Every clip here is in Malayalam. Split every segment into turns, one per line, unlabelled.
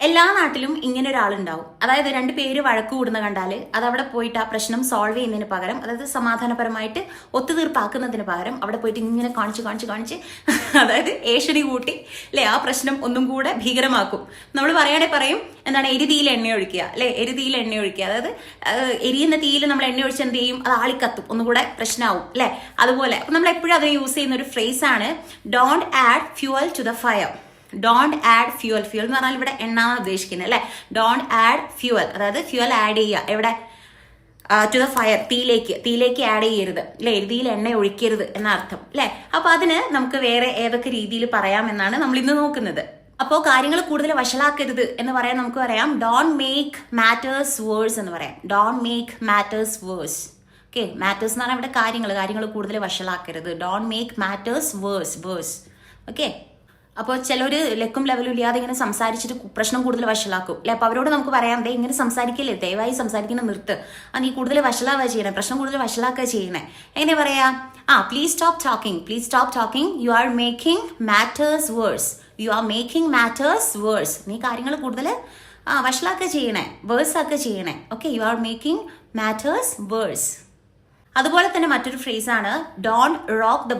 എല്ലാ നാട്ടിലും ഇങ്ങനെ ഒരാളുണ്ടാവും. അതായത് രണ്ട് പേര് വഴക്ക് കൂടുന്ന കണ്ടാൽ അതവിടെ പോയിട്ട് ആ പ്രശ്നം സോൾവ് ചെയ്യുന്നതിന് പകരം, അതായത് സമാധാനപരമായിട്ട് ഒത്തുതീർപ്പാക്കുന്നതിന് പകരം അവിടെ പോയിട്ട് ഇങ്ങനെ കാണിച്ച് അതായത് ഏഷണി കൂട്ടി അല്ലെ ആ പ്രശ്നം ഒന്നും കൂടെ ഭീകരമാക്കും. നമ്മൾ പറയുകയാണെങ്കിൽ പറയും എന്താണ്, എരിതീയിൽ എണ്ണ ഒഴിക്കുക അല്ലെ, എരിതീയിൽ എണ്ണ ഒഴിക്കുക. അതായത് എരിയുന്ന തീയിൽ നമ്മൾ എണ്ണ ഒഴിച്ച് എന്ത് ചെയ്യും, അത് ആളിക്കത്തും, ഒന്നുകൂടെ പ്രശ്നമാവും അല്ലെ. അതുപോലെ നമ്മൾ എപ്പോഴും അതിനെ യൂസ് ചെയ്യുന്ന ഒരു ഫ്രേസ് ആണ് don't add fuel to the fire. Don't add fuel. Fuel എന്ന് പറഞ്ഞാൽ ഇവിടെ എണ്ണ ഉദ്ദേശിക്കുന്നത് അല്ലെ. ഡോണ്ട് ആഡ് ഫ്യൂവൽ, അതായത് ഫ്യൂവൽ ആഡ് ചെയ്യുക എവിടെ, ടു ദ ഫയർ, തീയിലേക്ക് ആഡ് ചെയ്യരുത് അല്ലെ, എരുതിയിൽ എണ്ണ ഒഴിക്കരുത് എന്ന അർത്ഥം അല്ലെ. അപ്പൊ അതിന് നമുക്ക് വേറെ ഏതൊക്കെ രീതിയിൽ പറയാം എന്നാണ് നമ്മൾ ഇന്ന് നോക്കുന്നത്. അപ്പോൾ കാര്യങ്ങൾ കൂടുതൽ വഷളാക്കരുത് എന്ന് പറയാൻ നമുക്ക് പറയാം ഡോണ്ട് മേക്ക് മാറ്റേഴ്സ് വേഴ്സ് എന്ന് പറയാം. Don't make matters worse. Okay, matters എന്ന് പറഞ്ഞാൽ ഇവിടെ കാര്യങ്ങൾ കൂടുതൽ വഷളാക്കരുത്. Don't make matters worse. Okay, അപ്പോൾ ചിലർ ലെക്കും ലെവലും ഇല്ലാതെ ഇങ്ങനെ സംസാരിച്ചിട്ട് പ്രശ്നം കൂടുതൽ വഷളാക്കും അല്ലെ. അപ്പോൾ അവരോട് നമുക്ക് പറയാം, ദേ ഇങ്ങനെ സംസാരിക്കില്ലേ, ദയവായി സംസാരിക്കുന്ന നിർത്ത്, നീ കൂടുതൽ വഷളാവുക ചെയ്യണേ, പ്രശ്നം കൂടുതൽ വഷളാക്കുക ചെയ്യണേ. എങ്ങനെ പറയാ, please stop talking, you are making matters worse. നീ കാര്യങ്ങൾ കൂടുതൽ വഷളാക്കുക ചെയ്യണേ, വേഴ്സ് ആക്കുക ചെയ്യണേ. Okay, you are making matters worse. അതുപോലെ തന്നെ മറ്റൊരു ഫ്രേസാണ് ഡോണ്ട് റോക്ക് ദ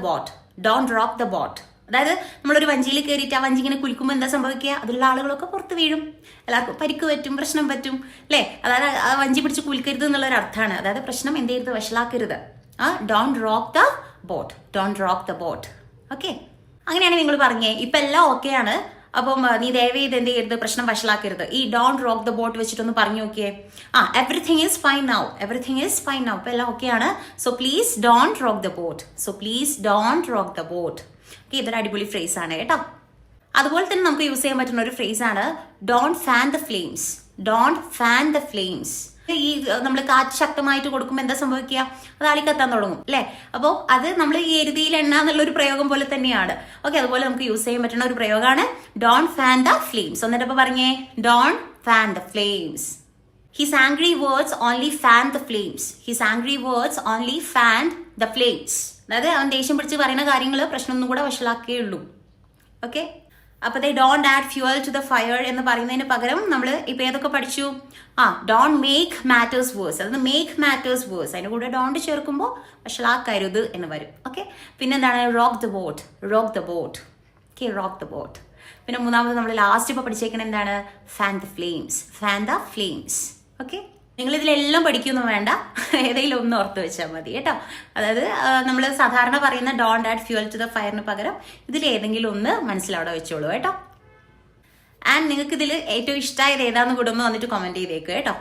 ബോട്ട്. അതായത് നമ്മളൊരു വഞ്ചിയിൽ കയറിയിട്ട് ആ വഞ്ചി ഇങ്ങനെ കുലുക്കുമ്പോൾ എന്താ സംഭവിക്കുക, അതിലുള്ള ആളുകളൊക്കെ പുറത്ത് വീഴും, എല്ലാവർക്കും പരിക്ക് പറ്റും, പ്രശ്നം പറ്റും അല്ലേ. അതായത് ആ വഞ്ചി പിടിച്ച് കുലുക്കരുത് എന്നുള്ളൊരു അർത്ഥമാണ്. അതായത് പ്രശ്നം എന്ത് ചെയ്യരുത്, വഷളാക്കരുത്. Don't rock the boat. Okay, അങ്ങനെയാണ് നിങ്ങൾ പറഞ്ഞേ. ഇപ്പൊ എല്ലാം ഓക്കെയാണ്. അപ്പം നീ ദയവേത് എന്ത് ചെയ്യരുത്, പ്രശ്നം വഷളാക്കരുത്. ഈ ഡോണ്ട് റോക്ക് ദ ബോട്ട് വെച്ചിട്ടൊന്ന് പറഞ്ഞു നോക്കിയേ. Everything is fine now. ഇപ്പൊ എല്ലാം ഓക്കെയാണ്. So please don't rock the boat. Okay, ഇതൊരു അടിപൊളി ഫ്രേസ് ആണ് കേട്ടോ. അതുപോലെ തന്നെ നമുക്ക് യൂസ് ചെയ്യാൻ പറ്റുന്ന ഒരു ഫ്രേസ് ആണ് ഡോണ്ട് ഫാൻ ദ ഫ്ലെയിംസ്. ഈ നമ്മൾ കാറ്റ് ശക്തമായിട്ട് കൊടുക്കുമ്പോൾ എന്താ സംഭവിക്കുക, അത് ആളിക്കത്താൻ തുടങ്ങും അല്ലെ. അപ്പോൾ അത് നമ്മൾ ഈ എരുതിയിൽ എണ്ണ എന്നുള്ള ഒരു പ്രയോഗം പോലെ തന്നെയാണ്. ഓക്കെ, അതുപോലെ നമുക്ക് യൂസ് ചെയ്യാൻ പറ്റുന്ന ഒരു പ്രയോഗമാണ് ഡോണ്ട് ഫാൻ ദ ഫ്ലെയിംസ്. എന്നിട്ട് പറഞ്ഞേ, don't fan the flames. His angry words only fanned the flames. അതായത് അവൻ ദേഷ്യം പിടിച്ച് പറയുന്ന കാര്യങ്ങൾ പ്രശ്നം ഒന്നും കൂടെ വഷളാക്കേ ഉള്ളൂ. ഓക്കെ, അപ്പൊ don't add fuel to the fire എന്ന് പറയുന്നതിന് പകരം നമ്മൾ ഇപ്പൊ ഏതൊക്കെ പഠിച്ചു, ഡോണ്ട് മേക്ക് മാറ്റേഴ്സ് വേഴ്സ്. അതായത് മേക്ക് മാറ്റേഴ്സ് വേഴ്സ്, അതിന്റെ കൂടെ ഡോണ്ട് ചേർക്കുമ്പോൾ വഷളാക്കരുത് എന്ന് വരും. ഓക്കെ, പിന്നെ എന്താണ്, rock the boat. Okay, rock the boat. പിന്നെ മൂന്നാമത് നമ്മൾ ലാസ്റ്റ് ഇപ്പൊ പഠിച്ചേക്കുന്നത് എന്താണ്, ഫാൻ ദ ഫ്ലെയിംസ്. ഓക്കെ, നിങ്ങൾ ഇതിലെല്ലാം പഠിക്കൊന്നും വേണ്ട, ഏതെങ്കിലും ഒന്ന് ഓർത്ത് വെച്ചാൽ മതി കേട്ടോ. അതായത് നമ്മൾ സാധാരണ പറയുന്ന don't add fuel to the ഫയറിന് പകരം ഇതിൽ ഏതെങ്കിലും ഒന്ന് മനസ്സിലവിടെ വെച്ചോളൂ കേട്ടോ. ആൻഡ് നിങ്ങൾക്ക് ഇതിൽ ഏറ്റവും ഇഷ്ടമായത് ഏതാണെന്ന് കൂടെ ഒന്ന് വന്നിട്ട് കമന്റ് ചെയ്തേക്ക് കേട്ടോ.